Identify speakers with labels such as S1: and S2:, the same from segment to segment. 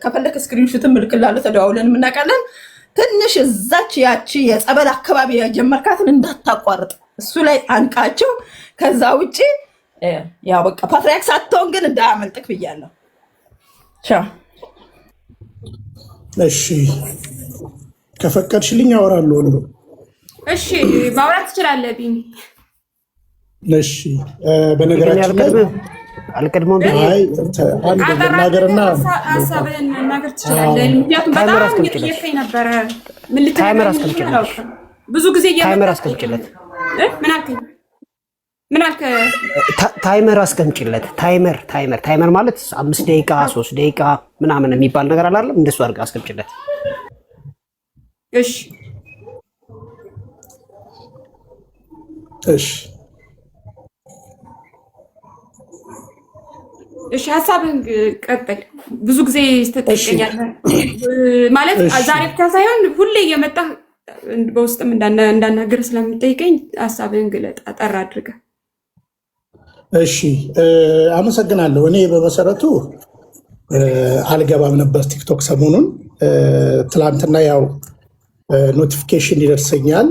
S1: ከፈለክ ስክሪንሾትን ምልክላለሁ ተደዋውለን እናውቃለን። ትንሽ እዛች ያቺ የጸበል አካባቢ የጀመርካትን እንዳታቋርጥ እሱ ላይ አንቃቸው። ከዛ ውጪ ያው በቃ ፓትሪያርክ ሳትሆን ግን እንዳያመልጥክ ብያለሁ። ቻው።
S2: እሺ ከፈቀድሽልኝ አወራለሁ ነው።
S3: እሺ ማውራት ትችላለህ ቢኒ።
S2: እሺ በነገራችን ላይ
S3: አልቀድሞም
S2: አይ አንድ ነገርና
S3: ሐሳብህን መናገር ትችላለህ። ምክንያቱም በጣም እየጠየቀኝ ነበረ። ምን ልትነግረኝ ብዙ ጊዜ
S4: ታይመር አስቀምጪለት።
S3: ምን አልክ?
S4: ታይመር አስቀምጪለት። ታይመር ማለት 5 ደቂቃ 3 ደቂቃ ምናምን የሚባል ነገር አለ አይደል? እንደሱ አድርጋ አስቀምጪለት።
S3: እሺ እሺ ሐሳብህን ቀጥል። ብዙ ጊዜ ትጠይቀኛለህ ማለት ዛሬ ብቻ ሳይሆን ሁሌ እየመጣህ በውስጥም እንዳናገር ስለምጠይቀኝ ሐሳብህን ግለጥ አጠር አድርገህ።
S2: እሺ አመሰግናለሁ። እኔ በመሰረቱ አልገባም ነበር ቲክቶክ ሰሞኑን። ትላንትና ያው ኖቲፊኬሽን ይደርሰኛል።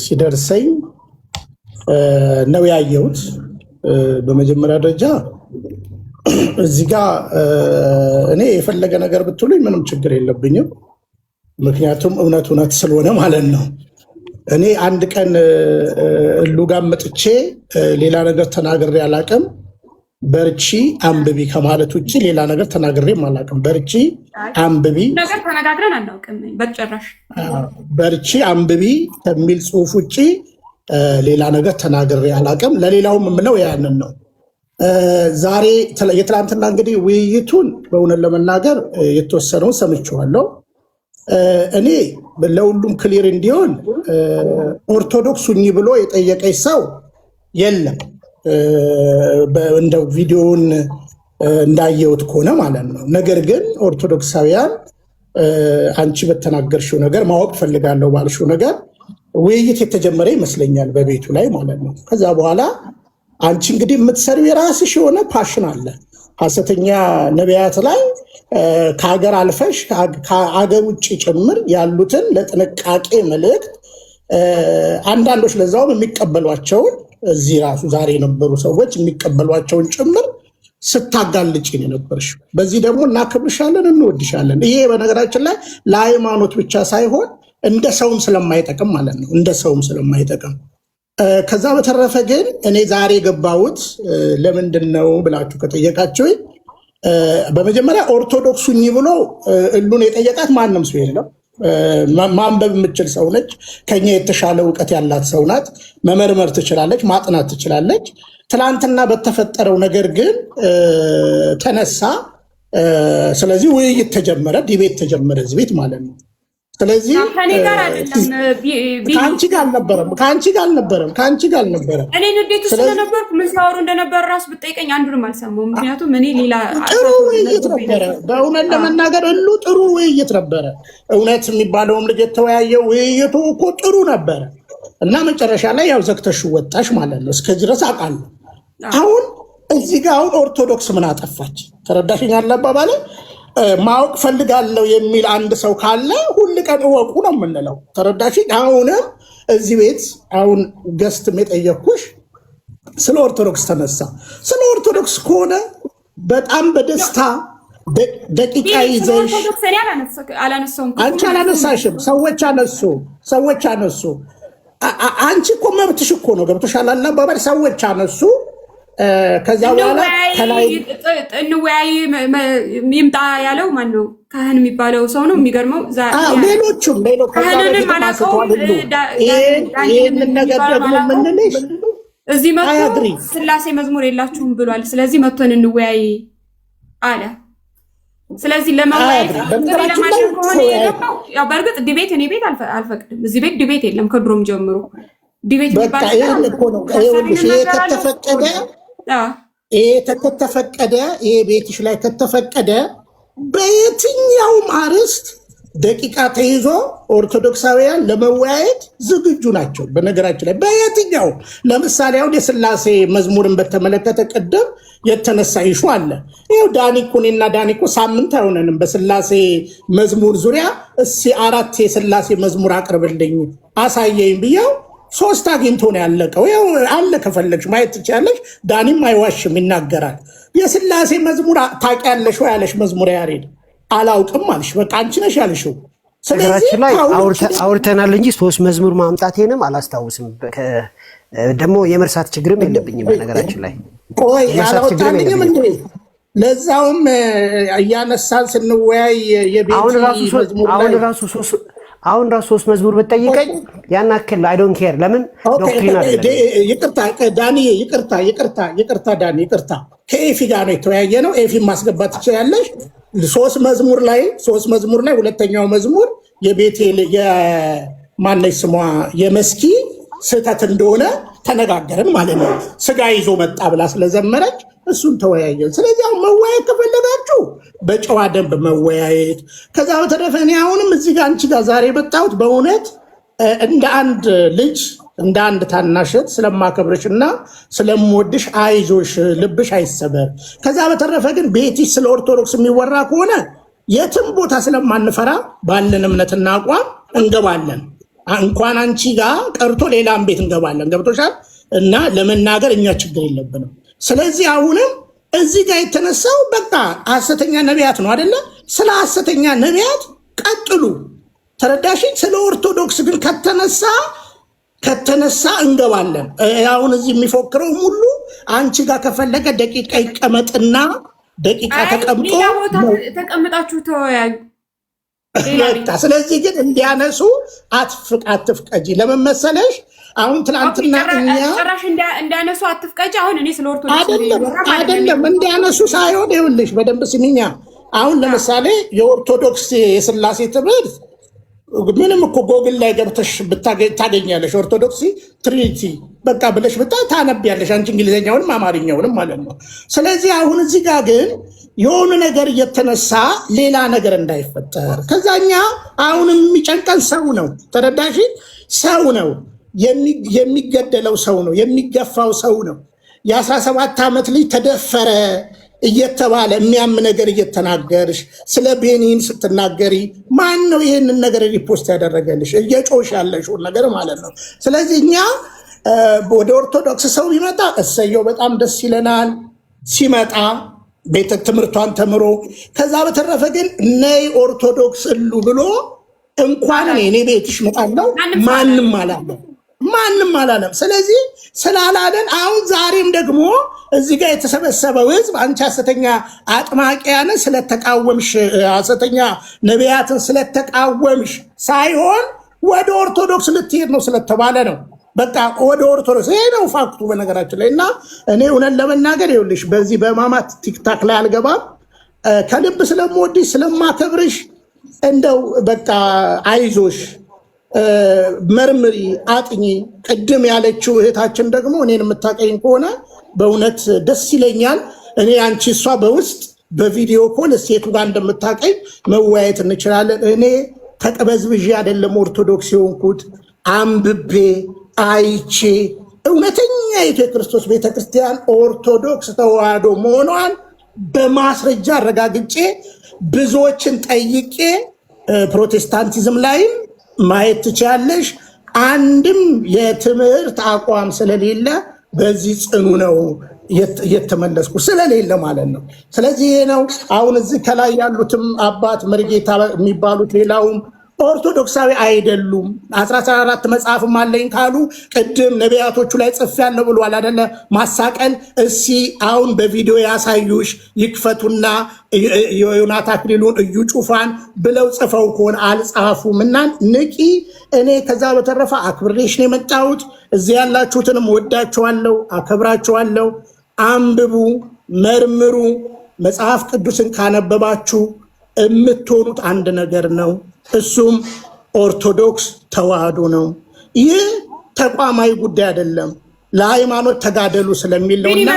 S2: ሲደርሰኝ ነው ያየሁት። በመጀመሪያ ደረጃ እዚህ ጋር እኔ የፈለገ ነገር ብትሉኝ ምንም ችግር የለብኝም። ምክንያቱም እውነት ስለሆነ ማለት ነው። እኔ አንድ ቀን እሉ ጋር መጥቼ ሌላ ነገር ተናግሬ አላቅም። በርቺ አንብቢ ከማለት ውጭ ሌላ ነገር ተናግሬም አላቅም። በርቺ አንብቢ
S3: ነገር ተነጋግረን አናውቅም በጭራሽ።
S2: በርቺ አንብቢ ከሚል ጽሑፍ ውጭ ሌላ ነገር ተናግሬ አላቅም። ለሌላውም የምለው ያንን ነው። ዛሬ የትላንትና እንግዲህ ውይይቱን በእውነት ለመናገር የተወሰነውን ሰምቼዋለሁ። እኔ ለሁሉም ክሊር እንዲሆን ኦርቶዶክስ ሁኚ ብሎ የጠየቀኝ ሰው የለም። እንደው ቪዲዮውን እንዳየሁት ከሆነ ማለት ነው። ነገር ግን ኦርቶዶክሳውያን አንቺ በተናገርሽው ነገር ማወቅ ፈልጋለሁ ባልሽው ነገር ውይይት የተጀመረ ይመስለኛል በቤቱ ላይ ማለት ነው። ከዛ በኋላ አንቺ እንግዲህ የምትሰሪው የራስሽ የሆነ ፓሽን አለ። ሐሰተኛ ነቢያት ላይ ከሀገር አልፈሽ ከሀገር ውጭ ጭምር ያሉትን ለጥንቃቄ መልእክት አንዳንዶች ለዛውም የሚቀበሏቸውን እዚህ ራሱ ዛሬ የነበሩ ሰዎች የሚቀበሏቸውን ጭምር ስታጋልጭ ነው የነበርሽ። በዚህ ደግሞ እናከብርሻለን፣ እንወድሻለን። ይሄ በነገራችን ላይ ለሃይማኖት ብቻ ሳይሆን እንደ ሰውም ስለማይጠቅም ማለት ነው፣ እንደ ሰውም ስለማይጠቅም። ከዛ በተረፈ ግን እኔ ዛሬ የገባሁት ለምንድን ነው ብላችሁ ከጠየቃችሁ በመጀመሪያ ኦርቶዶክስ ሁኚ ብሎ እሉን የጠየቃት ማንም ሰው የለም። ማንበብ የምችል ሰው ነች። ከኛ የተሻለ እውቀት ያላት ሰው ናት። መመርመር ትችላለች፣ ማጥናት ትችላለች። ትላንትና በተፈጠረው ነገር ግን ተነሳ። ስለዚህ ውይይት ተጀመረ፣ ዲቤት ተጀመረ እዚህ ቤት ማለት ነው። ስለዚህ ከአንቺ ጋር አልነበረም።
S3: እኔ ንዴቱ ስለነበርኩ ምን ሲያወሩ እንደነበር ራሱ ብጠይቀኝ አንዱንም አልሰማሁም። ምክንያቱም እኔ ሌላ
S2: ጥሩ ውይይት ነበረ። በእውነት ለመናገር እሉ ጥሩ ውይይት ነበረ። እውነት የሚባለውም ልጅ የተወያየው ውይይቱ እኮ ጥሩ ነበረ እና መጨረሻ ላይ ያው ዘግተሽ ወጣሽ ማለት ነው። እስከዚህ ድረስ አውቃለሁ። አሁን እዚህ ጋር አሁን ኦርቶዶክስ ምን አጠፋች? ተረዳሽኝ አባባሌ? ማወቅ ፈልጋለሁ የሚል አንድ ሰው ካለ ሁል ቀን እወቁ ነው የምንለው። ተረዳሽኝ? አሁንም እዚህ ቤት አሁን ገስትም የጠየኩሽ ስለ ኦርቶዶክስ ተነሳ። ስለ ኦርቶዶክስ ከሆነ በጣም በደስታ ደቂቃ ይዘሽ አንቺ አላነሳሽም፣ ሰዎች አነሱ። አንቺ እኮ መብትሽ እኮ ነው። ገብቶሻል አባባል? ሰዎች አነሱ። ከዛ በኋላ ከላይ
S3: እንወያይ ይምጣ ያለው ማን ነው? ካህን የሚባለው ሰው ነው። የሚገርመው
S2: ሌሎቹም ይህንን ነገር ደግሞ ምንልሽ
S3: እዚህ መጥቶ ስላሴ መዝሙር የላችሁም ብሏል። ስለዚህ መጥቶን እንወያይ አለ። ስለዚህ ለመወያየት ለማድረግ ከሆነ የገባው ያው በእርግጥ ዲቤት እኔ ቤት አልፈቅድም። እዚህ ቤት ዲቤት የለም ከድሮም ጀምሮ ዲቤት
S2: የሚባል ከተፈቀደ ይሄ ቤትሽ ላይ ከተፈቀደ በየትኛውም አርዕስት ደቂቃ ተይዞ ኦርቶዶክሳውያን ለመወያየት ዝግጁ ናቸው። በነገራችን ላይ በየትኛው ለምሳሌ አሁን የስላሴ መዝሙርን በተመለከተ ቅድም የተነሳ ይሹ አለ። ይኸው ዳኒኮኔና ዳኒኮ ሳምንት አይሆነንም በስላሴ መዝሙር ዙሪያ እስኪ 4 የስላሴ መዝሙር አቅርብልኝ አሳየኝ ብየው 3 አግኝቶ ነው ያለቀው። ይኸው አለ ከፈለግሽ ማየት ትችያለሽ። ዳኒም አይዋሽም ይናገራል። የስላሴ መዝሙር ታውቂያለሽ ወይ ያለሽ መዝሙር ያሬድ አላውቅም አልሽ። በቃ አንቺ ነሽ ያልሽው።
S4: ስለዚህ ላይ አውርተናል እንጂ 3 መዝሙር ማምጣቴንም አላስታውስም። ደግሞ የመርሳት ችግርም የለብኝም። በነገራችን ላይ
S2: ቆይ ያላወጣልኝም እንዴ ለዛውም እያነሳን ስንወያይ የቤት መዝሙር
S4: አሁን ራሱ 3 መዝሙር ብትጠይቀኝ ያን አክል አይ ዶንት ኬር። ለምን ዶክትሪን አይደለም።
S2: ይቅርታ ዳኒ፣ ይቅርታ ዳኒ፣ ይቅርታ ከኤፊ ጋር ነው የተወያየ ነው። ኤፊ ማስገባት ትችላለሽ። 3 መዝሙር ላይ ሁለተኛው መዝሙር የቤቴል የማነች ስሟ የመስኪ ስህተት እንደሆነ ተነጋገርን ማለት ነው። ስጋ ይዞ መጣ ብላ ስለዘመረች እሱን ተወያየን። ስለዚህ አሁን መወያየት ከፈለጋችሁ በጨዋ ደንብ መወያየት። ከዛ በተረፈ እኔ አሁንም እዚህ ጋር አንቺ ጋር ዛሬ የመጣሁት በእውነት እንደ አንድ ልጅ እንደ አንድ ታናሸት ስለማከብርሽ እና ስለምወድሽ አይዞሽ፣ ልብሽ አይሰበር። ከዛ በተረፈ ግን ቤትሽ ስለ ኦርቶዶክስ የሚወራ ከሆነ የትም ቦታ ስለማንፈራ ባለን እምነትና አቋም እንገባለን። እንኳን አንቺ ጋር ቀርቶ ሌላም ቤት እንገባለን። ገብቶሻል? እና ለመናገር እኛ ችግር የለብንም። ስለዚህ አሁንም እዚህ ጋር የተነሳው በቃ ሐሰተኛ ነቢያት ነው አይደለ? ስለ ሐሰተኛ ነቢያት ቀጥሉ። ተረዳሽኝ? ስለ ኦርቶዶክስ ግን ከተነሳ እንገባለን። አሁን እዚህ የሚፎክረው ሁሉ አንቺ ጋር ከፈለገ ደቂቃ ይቀመጥና ደቂቃ ተቀምጦ
S3: ተቀምጣችሁ ተወያዩ።
S2: ስለዚህ ግን እንዲያነሱ አትፍቀጂ። ለምን መሰለሽ? አሁን ትናንትና እኛ
S3: ጭራሽ እንዲያነሱ አትፍቀጂ። አሁን እኔ ስለ ኦርቶዶክስ
S2: አይደለም እንዲያነሱ ሳይሆን ይኸውልሽ በደንብ ስሚኛ። አሁን ለምሳሌ የኦርቶዶክስ የስላሴ ትምህርት ምንም እኮ ጎግል ላይ ገብተሽ ታገኛለሽ። ኦርቶዶክሲ ትሪኒቲ በቃ ብለሽ ታነቢያለሽ። አንቺ እንግሊዝኛውንም አማርኛውንም ማለት ነው። ስለዚህ አሁን እዚህ ጋር ግን የሆነ ነገር እየተነሳ ሌላ ነገር እንዳይፈጠር ከዛኛ አሁንም የሚጨንቀን ሰው ነው። ተረዳሽ? ሰው ነው የሚገደለው፣ ሰው ነው የሚገፋው፣ ሰው ነው። የ17 ዓመት ልጅ ተደፈረ እየተባለ የሚያም ነገር እየተናገርሽ ስለ ቤኒን ስትናገሪ ማን ነው ይህንን ነገር ሪፖስት ያደረገልሽ? እየጮሽ ያለሽውን ነገር ማለት ነው። ስለዚህ እኛ ወደ ኦርቶዶክስ ሰው ቢመጣ እሰየው በጣም ደስ ይለናል። ሲመጣ ቤተ ትምህርቷን ተምሮ ከዛ በተረፈ ግን ነይ ኦርቶዶክስ እሉ ብሎ እንኳን እኔ ቤትሽ መጣለው ማንም አላለም። ስለዚህ ስላላለን አሁን ዛሬም ደግሞ እዚህ ጋር የተሰበሰበው ህዝብ አንቺ ሐሰተኛ አጥማቂያን ስለተቃወምሽ ሐሰተኛ ነቢያትን ስለተቃወምሽ ሳይሆን ወደ ኦርቶዶክስ ልትሄድ ነው ስለተባለ ነው። በቃ ወደ ኦርቶዶክስ ይሄ ነው ፋክቱ በነገራችን ላይ። እና እኔ እውነት ለመናገር ይኸውልሽ በዚህ በማማት ቲክታክ ላይ አልገባም። ከልብ ስለምወድሽ ስለማከብርሽ እንደው በቃ አይዞሽ፣ መርምሪ፣ አጥኚ። ቅድም ያለችው እህታችን ደግሞ እኔን የምታቀኝ ከሆነ በእውነት ደስ ይለኛል። እኔ አንቺ እሷ በውስጥ በቪዲዮ ኮል ሴቱ ጋር እንደምታቀኝ መወያየት እንችላለን። እኔ ተቀበዝብዤ አይደለም ኦርቶዶክስ የሆንኩት አንብቤ አይቼ እውነተኛ የክርስቶስ ቤተክርስቲያን ኦርቶዶክስ ተዋህዶ መሆኗን በማስረጃ አረጋግጬ ብዙዎችን ጠይቄ ፕሮቴስታንቲዝም ላይም ማየት ትችያለሽ። አንድም የትምህርት አቋም ስለሌለ በዚህ ጽኑ ነው እየተመለስኩ ስለሌለ ማለት ነው። ስለዚህ ይሄ ነው። አሁን እዚህ ከላይ ያሉትም አባት መርጌታ የሚባሉት ሌላውም ኦርቶዶክሳዊ አይደሉም። 14 መጽሐፍም አለኝ ካሉ ቅድም ነቢያቶቹ ላይ ጽፌያለሁ ብሏል አይደለ? ማሳቀል እስኪ አሁን በቪዲዮ ያሳዩሽ ይክፈቱና ዮናታ አክሊሉን እዩ ጩፋን ብለው ጽፈው ከሆነ አልጻፉም እና ንቂ። እኔ ከዛ በተረፈ አክብሬሽ ነው የመጣሁት። እዚህ ያላችሁትንም ወዳችኋለሁ፣ አከብራችኋለሁ። አንብቡ፣ መርምሩ። መጽሐፍ ቅዱስን ካነበባችሁ የምትሆኑት አንድ ነገር ነው። እሱም ኦርቶዶክስ ተዋህዶ ነው። ይህ ተቋማዊ ጉዳይ አይደለም። ለሃይማኖት ተጋደሉ ስለሚል ነውና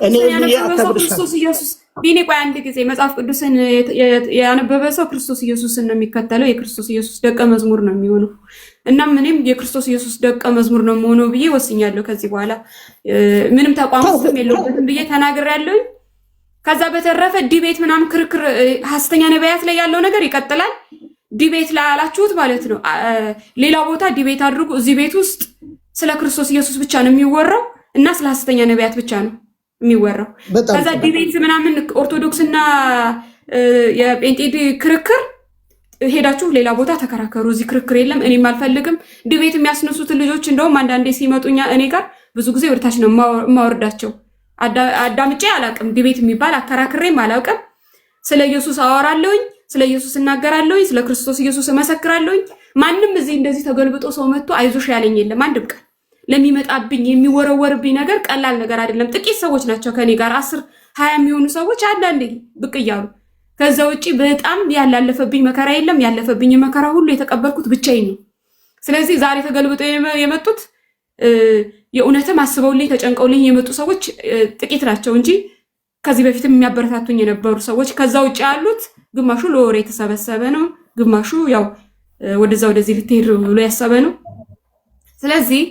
S2: እኔ
S3: ቢኒ ቆይ አንድ ጊዜ መጽሐፍ ቅዱስን ያነበበ ሰው ክርስቶስ ኢየሱስን ነው የሚከተለው፣ የክርስቶስ ኢየሱስ ደቀ መዝሙር ነው የሚሆነው። እናም እኔም የክርስቶስ ኢየሱስ ደቀ መዝሙር ነው የምሆነው ብዬ ወስኛለሁ። ከዚህ በኋላ ምንም ተቋም ውስጥም የለውበትም ብዬ ተናግሬያለሁ። ከዛ በተረፈ ዲቤት ምናምን ክርክር ሐሰተኛ ነቢያት ላይ ያለው ነገር ይቀጥላል። ዲቤት ላይ አላችሁት ማለት ነው። ሌላ ቦታ ዲቤት አድርጉ። እዚህ ቤት ውስጥ ስለ ክርስቶስ ኢየሱስ ብቻ ነው የሚወራው እና ስለ ሐሰተኛ ነቢያት ብቻ ነው የሚወራው። ከዛ ዲቤት ምናምን ኦርቶዶክስና የጴንጤ ክርክር ሄዳችሁ ሌላ ቦታ ተከራከሩ። እዚህ ክርክር የለም፣ እኔም አልፈልግም። ዲቤት የሚያስነሱትን ልጆች እንደውም አንዳንዴ ሲመጡኛ እኔ ጋር ብዙ ጊዜ ወደታች ነው የማወርዳቸው። አዳምጬ አላውቅም። ዲቤት የሚባል አከራክሬም አላውቅም። ስለ ኢየሱስ አወራለሁኝ፣ ስለ ኢየሱስ እናገራለሁኝ፣ ስለ ክርስቶስ ኢየሱስ እመሰክራለሁኝ። ማንም እዚህ እንደዚህ ተገልብጦ ሰው መጥቶ አይዞሽ ያለኝ የለም አንድ ቀን። ለሚመጣብኝ የሚወረወርብኝ ነገር ቀላል ነገር አይደለም። ጥቂት ሰዎች ናቸው ከኔ ጋር 10-20 የሚሆኑ ሰዎች አንዳንዴ ብቅ እያሉ። ከዛ ውጪ በጣም ያላለፈብኝ መከራ የለም። ያለፈብኝ መከራ ሁሉ የተቀበልኩት ብቻዬን ነው። ስለዚህ ዛሬ ተገልብጠው የመጡት የእውነትም አስበውልኝ ተጨንቀውልኝ የመጡ ሰዎች ጥቂት ናቸው እንጂ ከዚህ በፊትም የሚያበረታቱኝ የነበሩ ሰዎች። ከዛ ውጭ ያሉት ግማሹ ለወሬ የተሰበሰበ ነው፣ ግማሹ ያው ወደዛ ወደዚህ ልትሄድ ብሎ ያሰበ ነው። ስለዚህ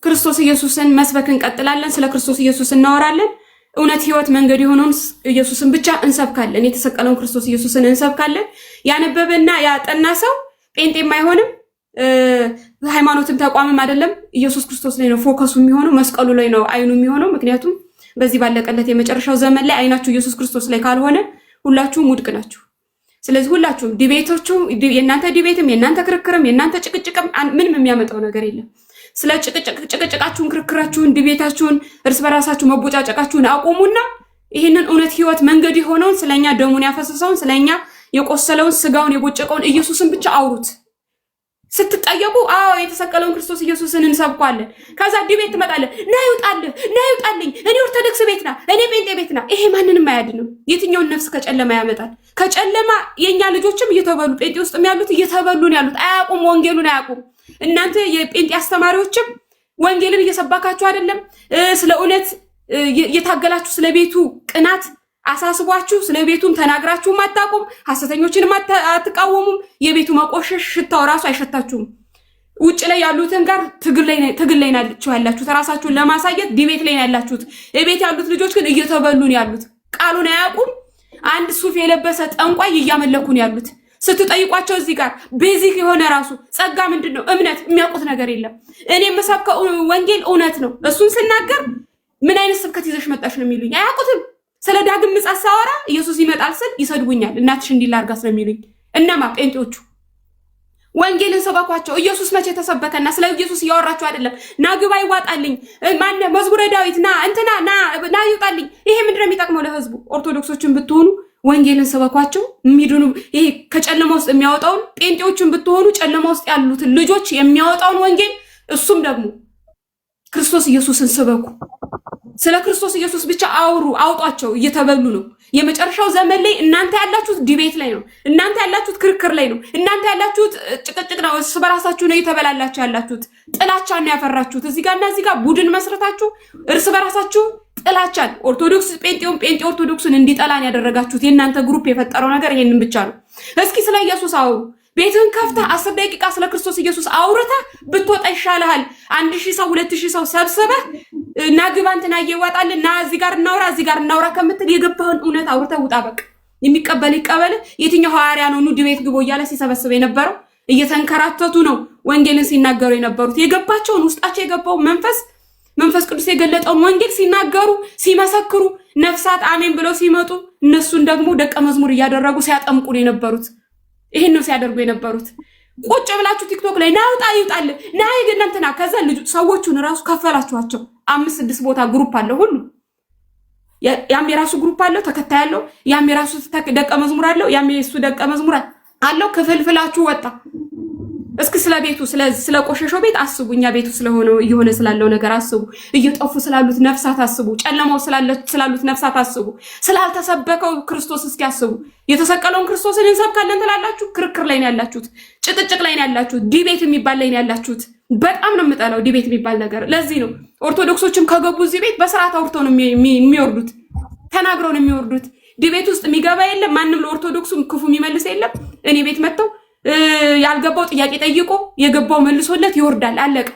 S3: ክርስቶስ ኢየሱስን መስበክ እንቀጥላለን። ስለ ክርስቶስ ኢየሱስ እናወራለን። እውነት፣ ህይወት፣ መንገድ የሆነውን ኢየሱስን ብቻ እንሰብካለን። የተሰቀለውን ክርስቶስ ኢየሱስን እንሰብካለን። ያነበበና ያጠና ሰው ጴንጤም አይሆንም፣ ሃይማኖትም ተቋምም አይደለም። ኢየሱስ ክርስቶስ ላይ ነው ፎከሱ የሚሆነው፣ መስቀሉ ላይ ነው አይኑ የሚሆነው። ምክንያቱም በዚህ ባለቀለት የመጨረሻው ዘመን ላይ አይናችሁ ኢየሱስ ክርስቶስ ላይ ካልሆነ ሁላችሁም ውድቅ ናችሁ። ስለዚህ ሁላችሁም ዲቤቶቹ፣ የእናንተ ዲቤትም የእናንተ ክርክርም የእናንተ ጭቅጭቅም ምንም የሚያመጣው ነገር የለም። ስለ ጭቅጭቃችሁን፣ ክርክራችሁን፣ ዲቤታችሁን፣ እርስ በራሳችሁ መቦጫጨቃችሁን አቁሙና ይህንን እውነት፣ ህይወት፣ መንገድ የሆነውን ስለኛ ደሙን ያፈሰሰውን ስለኛ የቆሰለውን ስጋውን የቦጨቀውን ኢየሱስን ብቻ አውሩት። ስትጠየቁ አዎ የተሰቀለውን ክርስቶስ ኢየሱስን እንሰብኳለን። ከዛ ዲቤት ትመጣለህ፣ ና ይውጣልኝ፣ እኔ ኦርቶዶክስ ቤት ና፣ እኔ ጴንጤ ቤት ና። ይሄ ማንንም አያድንም። የትኛውን ነፍስ ከጨለማ ያመጣል? ከጨለማ የኛ ልጆችም እየተበሉ ጴንጤ ውስጥም ያሉት እየተበሉ ነው ያሉት። አያውቁም፣ ወንጌሉን አያውቁም። እናንተ የጴንጤ አስተማሪዎችም ወንጌልን እየሰባካችሁ አይደለም። ስለ እውነት የታገላችሁ፣ ስለ ቤቱ ቅናት አሳስቧችሁ ስለ ቤቱም ተናግራችሁም አታውቁም። ሐሰተኞችንም አትቃወሙም። የቤቱ መቆሸሽ ሽታው ራሱ አይሸታችሁም። ውጭ ላይ ያሉትን ጋር ትግል ላይ ናችሁ ያላችሁት። ራሳችሁን ለማሳየት ዲቤት ላይ ያላችሁት። የቤት ያሉት ልጆች ግን እየተበሉን ያሉት፣ ቃሉን አያውቁም። አንድ ሱፍ የለበሰ ጠንቋይ እያመለኩን ያሉት። ስትጠይቋቸው እዚህ ጋር ቤዚክ የሆነ ራሱ ጸጋ ምንድን ነው እምነት የሚያውቁት ነገር የለም። እኔ የምሰብከው ወንጌል እውነት ነው። እሱን ስናገር ምን አይነት ስብከት ይዘሽ መጣሽ ነው የሚሉኝ። አያውቁትም። ስለ ዳግም ምጽአት ሳወራ ኢየሱስ ይመጣል ስል ይሰድቡኛል። እናትሽ እንዲህ ላድርጋት ነው የሚሉኝ። እነማ ጴንጤዎቹ። ወንጌልን ሰበኳቸው። ኢየሱስ መቼ ተሰበከና? ስለ ኢየሱስ እያወራችሁ አይደለም። ና ግባ ይዋጣልኝ፣ ማነ መዝሙረ ዳዊት ና እንትና ና ይውጣልኝ። ይሄ ምንድን ነው የሚጠቅመው ለህዝቡ? ኦርቶዶክሶችን ብትሆኑ ወንጌልን ሰበኳቸው። የሚድኑ ይሄ ከጨለማ ውስጥ የሚያወጣውን፣ ጴንጤዎችን ብትሆኑ ጨለማ ውስጥ ያሉትን ልጆች የሚያወጣውን ወንጌል፣ እሱም ደግሞ ክርስቶስ ኢየሱስን ስበኩ። ስለ ክርስቶስ ኢየሱስ ብቻ አውሩ፣ አውጧቸው። እየተበሉ ነው። የመጨረሻው ዘመን ላይ እናንተ ያላችሁት ዲቤት ላይ ነው። እናንተ ያላችሁት ክርክር ላይ ነው። እናንተ ያላችሁት ጭቅጭቅ ነው። እርስ በራሳችሁ ነው እየተበላላችሁ ያላችሁት። ጥላቻን ነው ያፈራችሁት። እዚህ ጋርና እዚህ ጋር ቡድን መስረታችሁ እርስ በራሳችሁ ጥላቻን፣ ኦርቶዶክስ ጴንጤውን፣ ጴንጤ ኦርቶዶክስን እንዲጠላን ያደረጋችሁት የእናንተ ግሩፕ የፈጠረው ነገር ይሄንን ብቻ ነው። እስኪ ስለ ኢየሱስ አውሩ። ቤትህን ከፍተህ 10 ደቂቃ ስለ ክርስቶስ ኢየሱስ አውርተህ ብትወጣ ይሻልሃል። 1000 ሰው 2000 ሰው ሰብስበህ ና ግባ እንትና እየዋጣል ና እዚህ ጋር እናውራ እዚህ ጋር እናውራ ከምትል የገባህን እውነት አውርተህ ውጣ። በቃ የሚቀበል ይቀበል። የትኛው ሐዋርያ ነው ኑ ዲቤት ግቦ እያለ ሲሰበስብ የነበረው? እየተንከራተቱ ነው ወንጌልን ሲናገሩ የነበሩት። የገባቸውን ውስጣቸው የገባው መንፈስ ቅዱስ የገለጠውን ወንጌል ሲናገሩ ሲመሰክሩ፣ ነፍሳት አሜን ብለው ሲመጡ እነሱን ደግሞ ደቀ መዝሙር እያደረጉ ሲያጠምቁ ነው የነበሩት። ይሄን ነው ሲያደርጉ የነበሩት። ቁጭ ብላችሁ ቲክቶክ ላይ ናውጣ ይውጣል ና ይገናንተና ከዛ ልጅ ሰዎቹን ራሱ ከፈላችኋቸው። 5-6 ቦታ ግሩፕ አለው ሁሉ። ያም የራሱ ግሩፕ አለው ተከታይ አለው። ያም የራሱ ደቀ መዝሙር አለው። ያም የሱ ደቀ መዝሙር አለው። ክፍልፍላችሁ ወጣ። እስኪ ስለ ቤቱ ስለ ቆሸሸው ቤት አስቡ። እኛ ቤቱ ስለሆነው እየሆነ ስላለው ነገር አስቡ። እየጠፉ ስላሉት ነፍሳት አስቡ። ጨለማው ስላሉት ነፍሳት አስቡ። ስላልተሰበከው ክርስቶስ እስኪ አስቡ። የተሰቀለውን ክርስቶስን እንሰብካለን ትላላችሁ። ክርክር ላይ ነው ያላችሁት። ጭቅጭቅ ላይ ነው ያላችሁት። ዲቤት የሚባል ላይ ነው ያላችሁት። በጣም ነው የምጠላው ዲቤት የሚባል ነገር። ለዚህ ነው ኦርቶዶክሶችም ከገቡ እዚህ ቤት በስርዓት አውርተው ነው የሚወርዱት። ተናግረው ነው የሚወርዱት። ዲቤት ውስጥ የሚገባ የለም። ማንም ለኦርቶዶክሱ ክፉ የሚመልስ የለም። እኔ ቤት መጥተው ያልገባው ጥያቄ ጠይቆ የገባው መልሶለት ይወርዳል። አለቀ።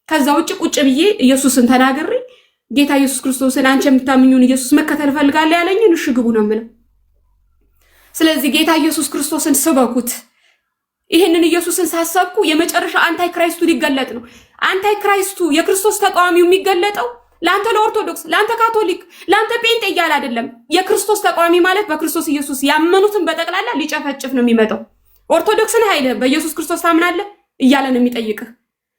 S3: ከዛ ውጭ ቁጭ ብዬ ኢየሱስን ተናግሬ ጌታ ኢየሱስ ክርስቶስን አንቺ የምታምኙን ኢየሱስ መከተል ፈልጋለሁ ያለኝን እሺ ግቡ ነው የምለው። ስለዚህ ጌታ ኢየሱስ ክርስቶስን ስበኩት። ይህንን ኢየሱስን ሳሰብኩ የመጨረሻ አንታይ ክራይስቱ ሊገለጥ ነው። አንታይ ክራይስቱ የክርስቶስ ተቃዋሚው የሚገለጠው ለአንተ ለኦርቶዶክስ፣ ለአንተ ካቶሊክ፣ ለአንተ ጴንጤ እያለ አይደለም። የክርስቶስ ተቃዋሚ ማለት በክርስቶስ ኢየሱስ ያመኑትን በጠቅላላ ሊጨፈጭፍ ነው የሚመጣው። ኦርቶዶክስን ኃይልህ በኢየሱስ ክርስቶስ ታምናለህ እያለ ነው የሚጠይቅህ።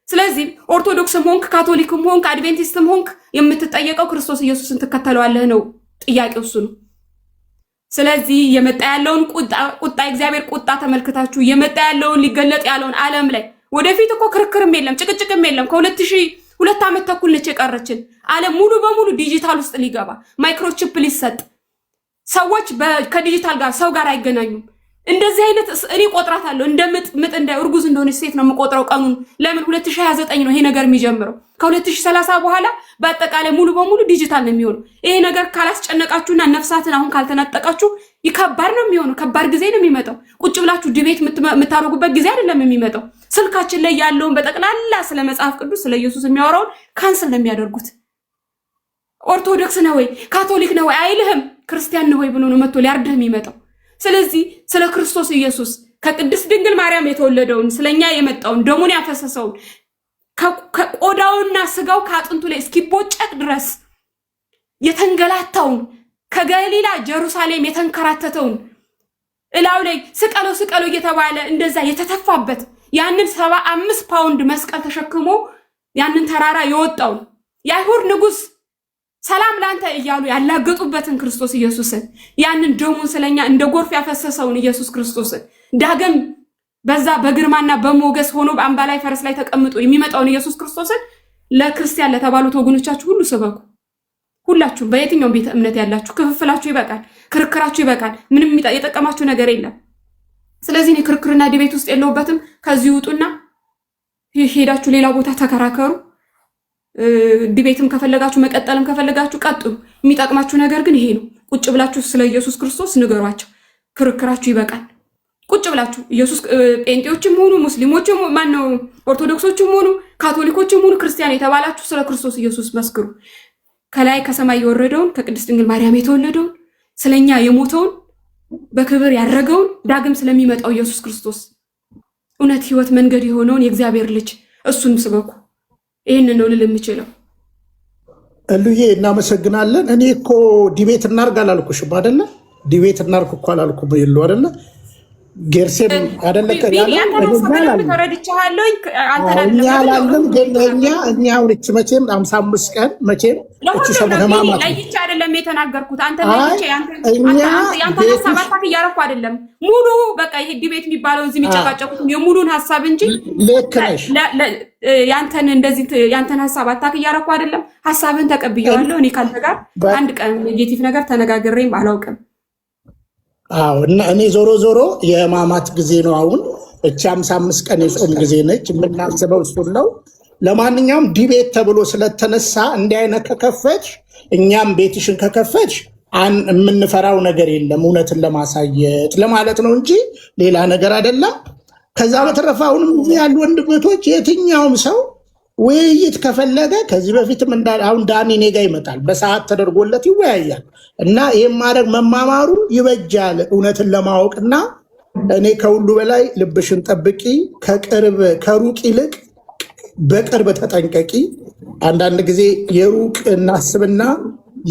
S3: ስለዚህ ኦርቶዶክስም ሆንክ ካቶሊክም ሆንክ አድቬንቲስትም ሆንክ የምትጠየቀው ክርስቶስ ኢየሱስን ትከተለዋለህ ነው ጥያቄው፣ እሱ ነው። ስለዚህ የመጣ ያለውን ቁጣ እግዚአብሔር ቁጣ ተመልክታችሁ የመጣ ያለውን ሊገለጥ ያለውን ዓለም ላይ ወደፊት እኮ ክርክርም የለም ጭቅጭቅም የለም። ከ2002 ዓመት ተኩል ነች የቀረችን። ዓለም ሙሉ በሙሉ ዲጂታል ውስጥ ሊገባ ማይክሮቺፕ ሊሰጥ፣ ሰዎች ከዲጂታል ጋር ሰው ጋር አይገናኙም። እንደዚህ አይነት እኔ ቆጥራታለሁ እንደ ምጥ እንደ እርጉዝ እንደሆነች ሴት ነው የምቆጥረው ቀኑን። ለምን 2029 ነው ይሄ ነገር የሚጀምረው። ከ2030 በኋላ በአጠቃላይ ሙሉ በሙሉ ዲጂታል ነው የሚሆነው። ይሄ ነገር ካላስጨነቃችሁና ነፍሳትን አሁን ካልተነጠቃችሁ ይከባድ ነው የሚሆነው። ከባድ ጊዜ ነው የሚመጣው። ቁጭ ብላችሁ ዲቤት የምታደርጉበት ጊዜ አይደለም የሚመጣው። ስልካችን ላይ ያለውን በጠቅላላ ስለ መጽሐፍ ቅዱስ ስለ ኢየሱስ የሚያወራውን ካንስል ነው የሚያደርጉት። ኦርቶዶክስ ነው ወይ ካቶሊክ ነው ወይ አይልህም። ክርስቲያን ነው ወይ ብሎ ነው መጥቶ ሊያርድህ የሚመጣው። ስለዚህ ስለ ክርስቶስ ኢየሱስ ከቅድስት ድንግል ማርያም የተወለደውን ስለኛ የመጣውን ደሙን ያፈሰሰውን ከቆዳውና ስጋው ከአጥንቱ ላይ እስኪቦጨቅ ድረስ የተንገላታውን ከገሊላ ጀሩሳሌም የተንከራተተውን እላው ላይ ስቀለው ስቀለው እየተባለ እንደዛ የተተፋበት ያንን 75 ፓውንድ መስቀል ተሸክሞ ያንን ተራራ የወጣውን የአይሁድ ንጉስ ሰላም ላንተ እያሉ ያላገጡበትን ክርስቶስ ኢየሱስን ያንን ደሙን ስለኛ እንደ ጎርፍ ያፈሰሰውን ኢየሱስ ክርስቶስን ዳግም በዛ በግርማና በሞገስ ሆኖ በአምባላይ ፈረስ ላይ ተቀምጦ የሚመጣውን ኢየሱስ ክርስቶስን ለክርስቲያን ለተባሉት ወገኖቻችሁ ሁሉ ስበኩ። ሁላችሁ በየትኛው ቤተ እምነት ያላችሁ ክፍፍላችሁ ይበቃል፣ ክርክራችሁ ይበቃል። ምንም የጠቀማችሁ ነገር የለም። ስለዚህ እኔ ክርክርና ዲቤት ውስጥ የለውበትም። ከዚህ ውጡና ሄዳችሁ ሌላ ቦታ ተከራከሩ። ዲቤትም ከፈለጋችሁ መቀጠልም ከፈለጋችሁ ቀጥሉ። የሚጠቅማችሁ ነገር ግን ይሄ ነው። ቁጭ ብላችሁ ስለ ኢየሱስ ክርስቶስ ንገሯቸው። ክርክራችሁ ይበቃል። ቁጭ ብላችሁ ኢየሱስ ጴንጤዎችም ሆኑ ሙስሊሞችም ማነው ኦርቶዶክሶችም ሆኑ ካቶሊኮችም ሆኑ ክርስቲያን የተባላችሁ ስለ ክርስቶስ ኢየሱስ መስክሩ። ከላይ ከሰማይ የወረደውን ከቅድስት ድንግል ማርያም የተወለደውን ስለኛ የሞተውን በክብር ያረገውን ዳግም ስለሚመጣው ኢየሱስ ክርስቶስ እውነት ሕይወት መንገድ የሆነውን የእግዚአብሔር ልጅ እሱን ስበኩ። ይህን ነው ልል የምችለው።
S2: እሉዬ እናመሰግናለን። እኔ እኮ ዲቤት እናርግ አላልኩሽም አይደለ? ዲቤት እናርግ እኮ አላልኩም የሉ አይደለ? ጌርሴም አይደለ ተረድቻለሁ። ግን እኛ አሁን እች መቼም 55 ቀን መቼም እች ሰማማት
S3: ለይቼ አይደለም የተናገርኩት። አንተ ለይቼ ያንተ ሀሳብ አታክ እያረኩ አይደለም። ሙሉ በቃ ይሄ ዲቤት የሚባለው እዚህ የሚጨቃጨቁት የሙሉን ሀሳብ እንጂ
S2: ልክ ነሽ።
S3: ያንተን እንደዚህ ያንተን ሀሳብ አታክ እያረኩ አይደለም። ሀሳብን ተቀብያለሁ። እኔ ካንተ ጋር አንድ ቀን ኔጌቲቭ ነገር ተነጋግሬም አላውቅም።
S2: አዎ እና እኔ ዞሮ ዞሮ የሕማማት ጊዜ ነው። አሁን እቺ 55 ቀን የጾም ጊዜ ነች። የምናስበው እሱን ነው። ለማንኛውም ዲቤት ተብሎ ስለተነሳ እንዲህ አይነት ከከፈትሽ እኛም ቤትሽን ከከፈትሽ የምንፈራው ነገር የለም። እውነትን ለማሳየት ለማለት ነው እንጂ ሌላ ነገር አይደለም። ከዛ በተረፈ አሁንም ያሉ ወንድሞች የትኛውም ሰው ውይይት ከፈለገ ከዚህ በፊትም አሁን ዳኒ እኔ ጋ ይመጣል፣ በሰዓት ተደርጎለት ይወያያል። እና ይህም ማድረግ መማማሩ ይበጃል እውነትን ለማወቅና እኔ ከሁሉ በላይ ልብሽን ጠብቂ፣ ከሩቅ ይልቅ በቅርብ ተጠንቀቂ። አንዳንድ ጊዜ የሩቅ እናስብና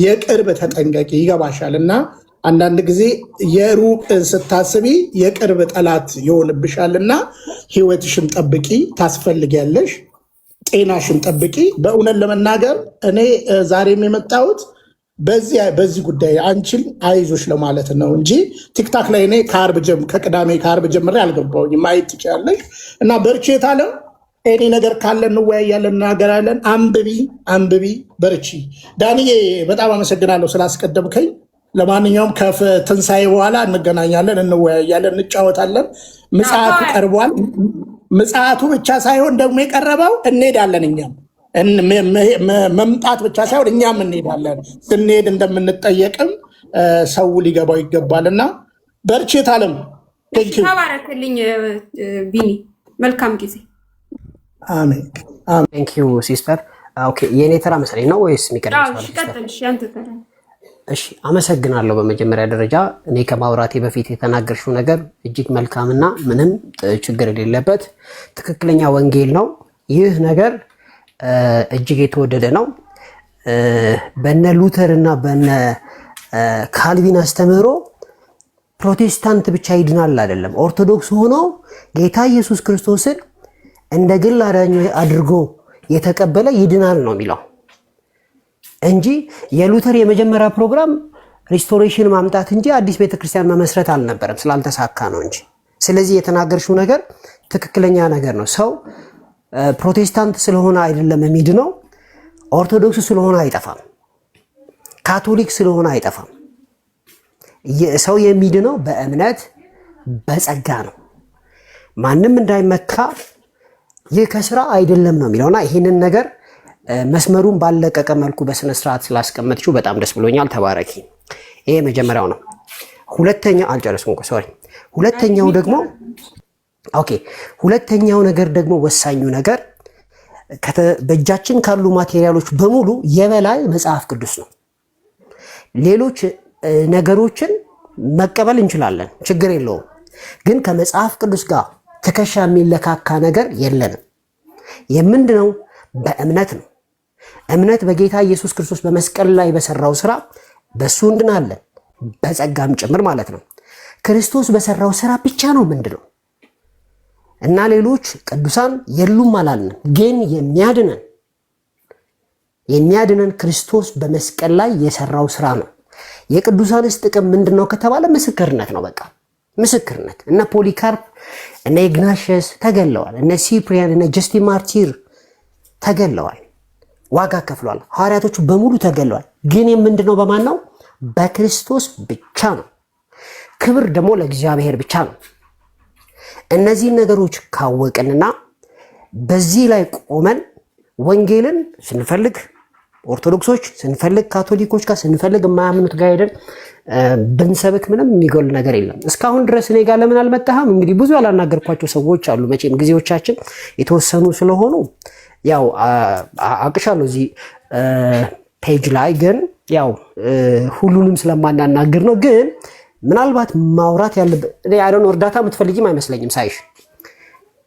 S2: የቅርብ ተጠንቀቂ፣ ይገባሻል። እና አንዳንድ ጊዜ የሩቅ ስታስቢ የቅርብ ጠላት ይሆንብሻልና ህይወትሽን ጠብቂ፣ ታስፈልጊያለሽ። ጤናሽን ጠብቂ። በእውነት ለመናገር እኔ ዛሬም የመጣሁት በዚህ ጉዳይ አንቺን አይዞሽ ለማለት ነው እንጂ ቲክታክ ላይ እኔ ከቅዳሜ ከአርብ ጀምሬ አልገባሁኝም። ማየት ትችላለሽ። እና በርቺ የታለም እኔ ነገር ካለ እንወያያለን፣ እናገራለን። አንብቢ፣ በርቺ። ዳንዬ በጣም አመሰግናለሁ ስላስቀደምከኝ። ለማንኛውም ከትንሣኤ በኋላ እንገናኛለን፣ እንወያያለን፣ እንጫወታለን። ምጽአቱ ቀርቧል። ምጽአቱ ብቻ ሳይሆን ደግሞ የቀረበው እንሄዳለን። እኛም መምጣት ብቻ ሳይሆን እኛም እንሄዳለን። ስንሄድ እንደምንጠየቅም ሰው ሊገባው ይገባልና በርቼት አለም
S3: ተባረክልኝ ቢኒ መልካም ጊዜ
S2: አሜን
S4: ቴንክ ዩ ሲስተር ኦኬ የኔ ተራ መሰለኝ ነው ወይስ የሚቀርብ
S3: ሰው
S4: እሺ አመሰግናለሁ በመጀመሪያ ደረጃ እኔ ከማውራቴ በፊት የተናገርሽው ነገር እጅግ መልካምና ምንም ችግር የሌለበት ትክክለኛ ወንጌል ነው ይህ ነገር እጅግ የተወደደ ነው በነ ሉተር እና በነ ካልቪን አስተምህሮ ፕሮቴስታንት ብቻ ይድናል አይደለም ኦርቶዶክስ ሆኖ ጌታ ኢየሱስ ክርስቶስን እንደ ግል አዳኝ አድርጎ የተቀበለ ይድናል ነው የሚለው እንጂ የሉተር የመጀመሪያ ፕሮግራም ሪስቶሬሽን ማምጣት እንጂ አዲስ ቤተክርስቲያን መመስረት አልነበረም ስላልተሳካ ነው እንጂ ስለዚህ የተናገርሽው ነገር ትክክለኛ ነገር ነው ሰው ፕሮቴስታንት ስለሆነ አይደለም የሚድነው ኦርቶዶክስ ስለሆነ አይጠፋም ካቶሊክ ስለሆነ አይጠፋም ሰው የሚድነው በእምነት በጸጋ ነው ማንም እንዳይመካ ይህ ከስራ አይደለም ነው የሚለውና ይሄንን ነገር መስመሩን ባለቀቀ መልኩ በስነ ስርዓት ስላስቀመጥሽው በጣም ደስ ብሎኛል ተባረኪ ይሄ መጀመሪያው ነው ሁለተኛው አልጨረስኩም ሶሪ ሁለተኛው ደግሞ ኦኬ ሁለተኛው ነገር ደግሞ ወሳኙ ነገር በእጃችን ካሉ ማቴሪያሎች በሙሉ የበላይ መጽሐፍ ቅዱስ ነው ሌሎች ነገሮችን መቀበል እንችላለን ችግር የለውም ግን ከመጽሐፍ ቅዱስ ጋር ተከሻ የሚለካካ ነገር የለንም የምንድነው በእምነት ነው እምነት በጌታ ኢየሱስ ክርስቶስ በመስቀል ላይ በሰራው ስራ በሱ እንድናለን በጸጋም ጭምር ማለት ነው ክርስቶስ በሰራው ስራ ብቻ ነው ምንድነው እና ሌሎች ቅዱሳን የሉም አላልንም ግን የሚያድነን ክርስቶስ በመስቀል ላይ የሰራው ስራ ነው የቅዱሳንስ ጥቅም ምንድነው ከተባለ ምስክርነት ነው በቃ ምስክርነት እነ ፖሊካርፕ እነ ኢግናሽየስ ተገለዋል እነ ሲፕሪያን እነ ጀስቲን ማርቲር ተገለዋል ዋጋ ከፍለዋል ሐዋርያቶቹ በሙሉ ተገለዋል ግን ምንድነው በማን ነው በክርስቶስ ብቻ ነው ክብር ደግሞ ለእግዚአብሔር ብቻ ነው እነዚህ ነገሮች ካወቅንና በዚህ ላይ ቆመን ወንጌልን ስንፈልግ ኦርቶዶክሶች ስንፈልግ ካቶሊኮች ጋር ስንፈልግ የማያምኑት ጋር ሄደን ብንሰብክ ምንም የሚጎል ነገር የለም እስካሁን ድረስ እኔ ጋር ለምን አልመጣህም እንግዲህ ብዙ ያላናገርኳቸው ሰዎች አሉ መቼም ጊዜዎቻችን የተወሰኑ ስለሆኑ ያው አቅሻለሁ እዚህ ፔጅ ላይ ግን ያው ሁሉንም ስለማናናገር ነው ግን ምናልባት ማውራት ያለበት እኔ አይደን እርዳታ የምትፈልጊም አይመስለኝም ሳይሽ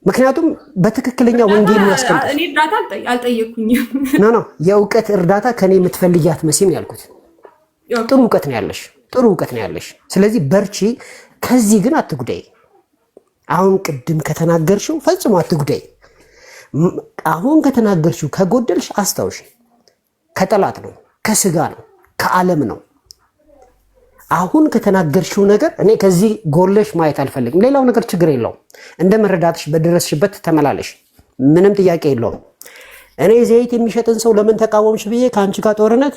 S4: ምክንያቱም በትክክለኛ ወንጌል ያስቀምጥ
S3: እኔ እርዳታ አልጠየቅኩኝም
S4: ኖ የእውቀት እርዳታ ከኔ የምትፈልጊያት መሲም ያልኩት ጥሩ እውቀት ነው ያለሽ ስለዚህ በርቺ ከዚህ ግን አትጉዳይ አሁን ቅድም ከተናገርሽው ፈጽሞ አትጉዳይ አሁን ከተናገርሽው ከጎደልሽ አስታውሽ ከጠላት ነው ከስጋ ነው ከዓለም ነው አሁን ከተናገርሽው ነገር እኔ ከዚህ ጎለሽ ማየት አልፈልግም ሌላው ነገር ችግር የለውም እንደ መረዳትሽ በደረስሽበት ተመላለሽ ምንም ጥያቄ የለውም እኔ ዘይት የሚሸጥን ሰው ለምን ተቃወምሽ ብዬ ካንቺ ጋር ጦርነት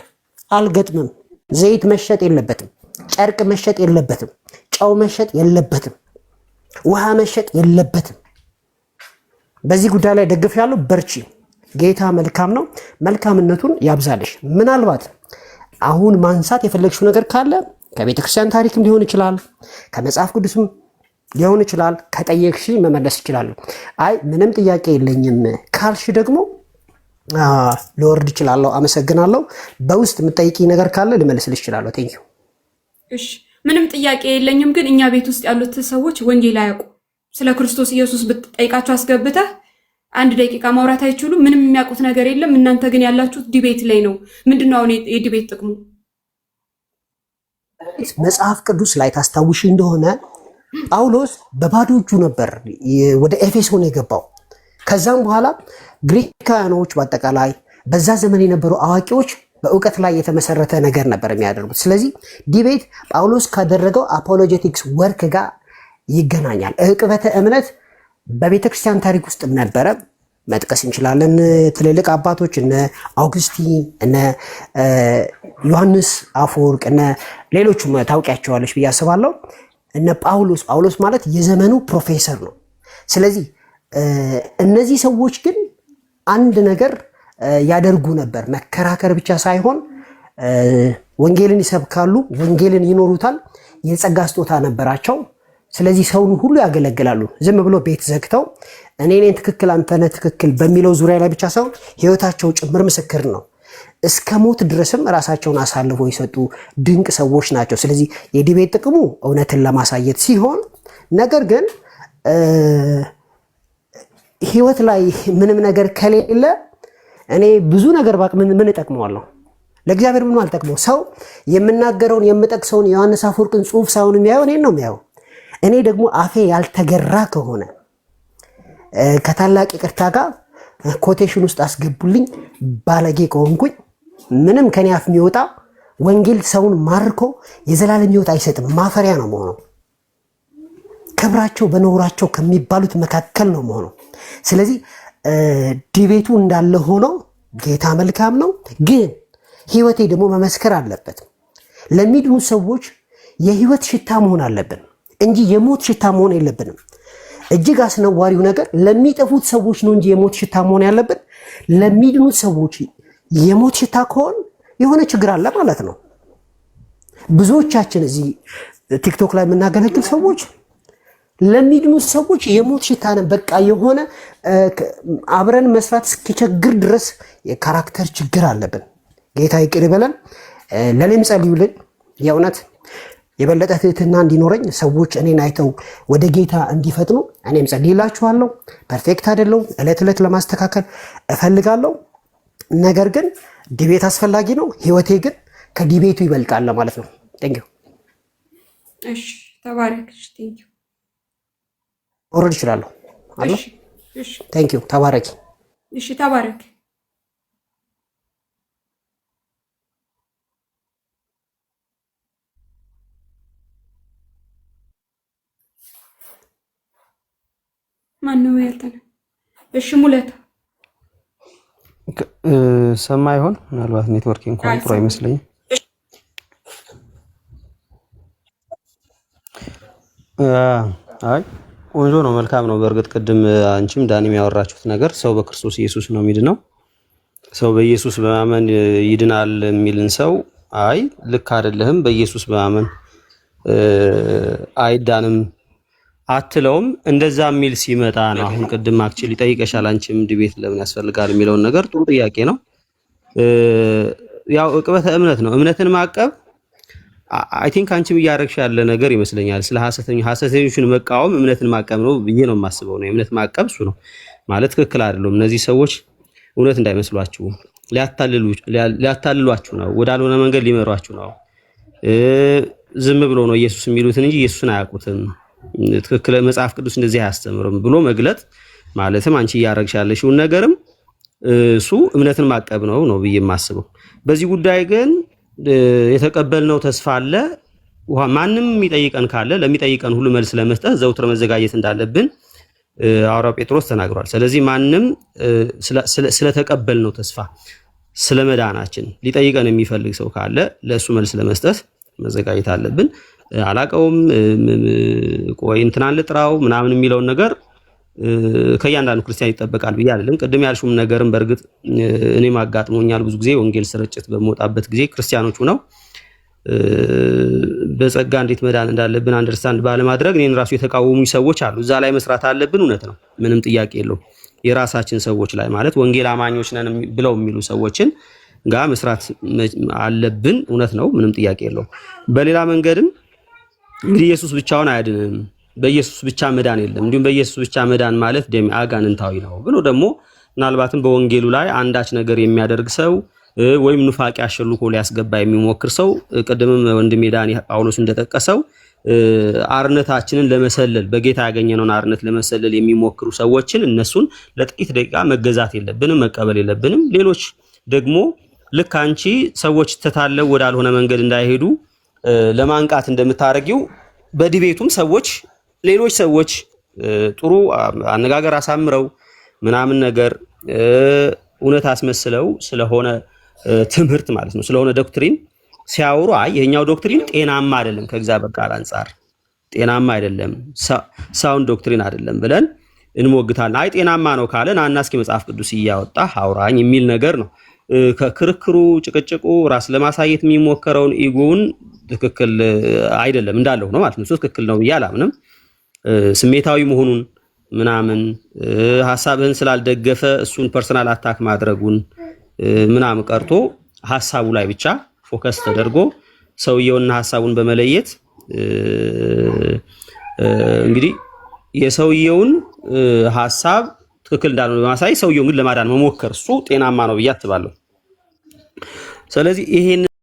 S4: አልገጥምም ዘይት መሸጥ የለበትም ጨርቅ መሸጥ የለበትም ጨው መሸጥ የለበትም ውሃ መሸጥ የለበትም በዚህ ጉዳይ ላይ ደግፌያለሁ በርቺ ጌታ መልካም ነው መልካምነቱን ያብዛልሽ ምናልባት አሁን ማንሳት የፈለግሽው ነገር ካለ ከቤተክርስቲያን ታሪክም ሊሆን ይችላል ከመጽሐፍ ቅዱስም ሊሆን ይችላል ከጠየቅሽ መመለስ ይችላል አይ ምንም ጥያቄ የለኝም ካልሽ ደግሞ ለወርድ ይችላል አመሰግናለሁ በውስጥ የምትጠይቂ ነገር ካለ ልመልስልሽ ይችላል ቴንክ ዩ
S3: እሺ ምንም ጥያቄ የለኝም ግን እኛ ቤት ውስጥ ያሉት ሰዎች ወንጌል አያውቁ ስለ ክርስቶስ ኢየሱስ ብትጠይቃቸው አስገብተህ አንድ ደቂቃ ማውራት አይችሉም ምንም የሚያውቁት ነገር የለም እናንተ ግን ያላችሁት ዲቤት ላይ ነው ምንድነው አሁን የዲቤት ጥቅሙ
S4: መጽሐፍ ቅዱስ ላይ ታስታውሺ እንደሆነ ጳውሎስ በባዶ እጁ ነበር ወደ ኤፌሶን የገባው ከዛም በኋላ ግሪካውያኖች በአጠቃላይ በዛ ዘመን የነበሩ አዋቂዎች በእውቀት ላይ የተመሰረተ ነገር ነበር የሚያደርጉት ስለዚህ ዲቤት ጳውሎስ ካደረገው አፖሎጀቲክስ ወርክ ጋር ይገናኛል ዕቅበተ እምነት በቤተክርስቲያን ታሪክ ውስጥ ነበረ መጥቀስ እንችላለን ትልልቅ አባቶች እነ አውግስቲን እነ ዮሐንስ አፈወርቅ እነ ሌሎችም ታውቂያቸዋለሽ ብዬ አስባለሁ እነ ጳውሎስ ማለት የዘመኑ ፕሮፌሰር ነው ስለዚህ እነዚህ ሰዎች ግን አንድ ነገር ያደርጉ ነበር መከራከር ብቻ ሳይሆን ወንጌልን ይሰብካሉ፣ ወንጌልን ይኖሩታል፣ የጸጋ ስጦታ ነበራቸው። ስለዚህ ሰውን ሁሉ ያገለግላሉ። ዝም ብሎ ቤት ዘግተው እኔ ነኝ ትክክል አንተ ነህ ትክክል በሚለው ዙሪያ ላይ ብቻ ሳይሆን ህይወታቸው ጭምር ምስክር ነው። እስከ ሞት ድረስም ራሳቸውን አሳልፈው የሰጡ ድንቅ ሰዎች ናቸው። ስለዚህ የዲቤት ጥቅሙ እውነትን ለማሳየት ሲሆን፣ ነገር ግን ህይወት ላይ ምንም ነገር ከሌለ እኔ ብዙ ነገር ባቅ ምን እጠቅመዋለሁ? ለእግዚአብሔር ምንም አልጠቅመው። ሰው የምናገረውን የምጠቅሰውን ዮሐንስ አፈወርቅን ጽሑፍ ሳይሆን የሚያየው እኔን ነው የሚያየው። እኔ ደግሞ አፌ ያልተገራ ከሆነ ከታላቅ ይቅርታ ጋር ኮቴሽን ውስጥ አስገቡልኝ ባለጌ ከሆንኩኝ ምንም ከኔ አፍ የሚወጣ ወንጌል ሰውን ማርኮ የዘላለም ህይወት አይሰጥም፣ ማፈሪያ ነው መሆነው። ክብራቸው በነውራቸው ከሚባሉት መካከል ነው መሆነው። ስለዚህ ዲቤቱ እንዳለ ሆኖ ጌታ መልካም ነው፣ ግን ህይወቴ ደግሞ መመስከር አለበት። ለሚድኑ ሰዎች የህይወት ሽታ መሆን አለብን እንጂ የሞት ሽታ መሆን የለብንም። እጅግ አስነዋሪው ነገር ለሚጠፉት ሰዎች ነው እንጂ የሞት ሽታ መሆን ያለብን። ለሚድኑት ሰዎች የሞት ሽታ ከሆን የሆነ ችግር አለ ማለት ነው። ብዙዎቻችን እዚህ ቲክቶክ ላይ የምናገለግል ሰዎች ለሚድኑት ሰዎች የሞት ሽታ ነን። በቃ የሆነ አብረን መስራት እስኪቸግር ድረስ የካራክተር ችግር አለብን። ጌታ ይቅር ይበለን። ለኔም ጸልዩልኝ። የእውነት የበለጠ ትህትና እንዲኖረኝ ሰዎች እኔን አይተው ወደ ጌታ እንዲፈጥኑ እኔም ጸልይላችኋለሁ። ፐርፌክት አይደለሁም። ዕለት ዕለት ለማስተካከል እፈልጋለሁ። ነገር ግን ዲቤት አስፈላጊ ነው። ህይወቴ ግን ከዲቤቱ ይበልጣል ማለት ነው። ቴንኪው።
S3: እሺ፣ ተባረክ። ቴንኪው።
S4: ወረድ ይችላል አለ።
S3: እሺ፣
S4: ቴንኪው። ተባረኪ።
S3: እሺ፣ ተባረክ። ማነው ያልተነ? እሺ፣ ሙለታ
S5: ሰማ ይሆን? ምናልባት ኔትወርክ እንኳን ጥሩ አይመስለኝም። አይ ቆንጆ ነው፣ መልካም ነው። በእርግጥ ቅድም አንቺም ዳኒም ያወራችሁት ነገር ሰው በክርስቶስ ኢየሱስ ነው የሚድነው፣ ሰው በኢየሱስ በማመን ይድናል የሚልን ሰው አይ ልክ አይደለህም፣ በኢየሱስ በማመን አይዳንም አትለውም። እንደዛ የሚል ሲመጣ ነው አሁን ቅድም አክቹሊ ጠይቀሻል፣ አንቺም ዲቤት ለምን ያስፈልጋል የሚለውን ነገር ጥሩ ጥያቄ ነው። ያው ዕቅበተ እምነት ነው። እምነትን ማቀብ አይ ቲንክ አንቺም እያደረግሽ ያለ ነገር ይመስለኛል። ስለ ሐሰተኞችን መቃወም እምነትን ማቀብ ነው ብዬ ነው የማስበው። ነው እምነት ማቀብ እሱ ነው ማለት ትክክል አይደለም። እነዚህ ሰዎች እውነት እንዳይመስሏችሁ ሊያታልሏችሁ ነው፣ ወዳልሆነ መንገድ ሊመሯችሁ ነው። ዝም ብሎ ነው ኢየሱስ የሚሉትን እንጂ ኢየሱስን አያውቁትም። ትክክለ መጽሐፍ ቅዱስ እንደዚህ አያስተምርም ብሎ መግለጥ ማለትም አንቺ እያደረግሽ ያለሽውን ነገርም እሱ እምነትን ማቀብ ነው ብዬ የማስበው። በዚህ ጉዳይ ግን የተቀበልነው ተስፋ አለ። ማንም የሚጠይቀን ካለ ለሚጠይቀን ሁሉ መልስ ለመስጠት ዘውትር መዘጋጀት እንዳለብን ሐዋርያው ጴጥሮስ ተናግሯል። ስለዚህ ማንም ስለተቀበልነው ተስፋ ስለመዳናችን ሊጠይቀን የሚፈልግ ሰው ካለ ለእሱ መልስ ለመስጠት መዘጋጀት አለብን። አላቀውም ቆይ እንትናን ልጥራው ምናምን የሚለውን ነገር ከእያንዳንዱ ክርስቲያን ይጠበቃል ብዬ አይደለም። ቅድም ያልሽውም ነገርም በእርግጥ እኔም አጋጥሞኛል። ብዙ ጊዜ ወንጌል ስርጭት በመውጣበት ጊዜ ክርስቲያኖቹ ነው በጸጋ እንዴት መዳን እንዳለብን አንደርስታንድ ባለማድረግ እኔን ራሱ የተቃወሙ ሰዎች አሉ። እዛ ላይ መስራት አለብን። እውነት ነው፣ ምንም ጥያቄ የለውም። የራሳችን ሰዎች ላይ ማለት ወንጌል አማኞች ነን ብለው የሚሉ ሰዎችን ጋር መስራት አለብን። እውነት ነው፣ ምንም ጥያቄ የለውም። በሌላ መንገድም እንግዲህ ኢየሱስ ብቻውን አያድንም፣ በኢየሱስ ብቻ መዳን የለም። እንዲሁም በኢየሱስ ብቻ መዳን ማለት አጋንንታዊ ነው ብሎ ደግሞ ምናልባትም በወንጌሉ ላይ አንዳች ነገር የሚያደርግ ሰው ወይም ኑፋቄ አሸልኮ ሊያስገባ የሚሞክር ሰው ቅድምም ወንድሜ ዳኒ ጳውሎስ እንደጠቀሰው አርነታችንን ለመሰለል በጌታ ያገኘነውን አርነት ለመሰለል የሚሞክሩ ሰዎችን እነሱን ለጥቂት ደቂቃ መገዛት የለብንም፣ መቀበል የለብንም። ሌሎች ደግሞ ልክ አንቺ ሰዎች ተታለው ወዳልሆነ መንገድ እንዳይሄዱ ለማንቃት እንደምታረጊው በዲቤቱም ሰዎች ሌሎች ሰዎች ጥሩ አነጋገር አሳምረው ምናምን ነገር እውነት አስመስለው ስለሆነ ትምህርት ማለት ነው ስለሆነ ዶክትሪን ሲያወሩ አይ ይሄኛው ዶክትሪን ጤናማ አይደለም፣ ከእግዚአብሔር ቃል አንጻር ጤናማ አይደለም፣ ሳውንድ ዶክትሪን አይደለም ብለን እንሞግታለን። አይ ጤናማ ነው ካለን አና እስኪ መጽሐፍ ቅዱስ እያወጣ አውራኝ የሚል ነገር ነው። ከክርክሩ ጭቅጭቁ ራስ ለማሳየት የሚሞከረውን ኢጎውን ትክክል አይደለም እንዳለው ነው ማለት ነው። ትክክል ነው ብዬ አላምንም። ስሜታዊ መሆኑን ምናምን ሐሳብህን ስላልደገፈ እሱን ፐርሰናል አታክ ማድረጉን ምናምን ቀርቶ ሐሳቡ ላይ ብቻ ፎከስ ተደርጎ ሰውየውና ሐሳቡን በመለየት እንግዲህ የሰውየውን ሐሳብ ትክክል እንዳልሆነ በማሳየት ሰውየውን ግን ለማዳን መሞከር እሱ ጤናማ ነው ብዬ አስባለሁ። ስለዚህ ይሄን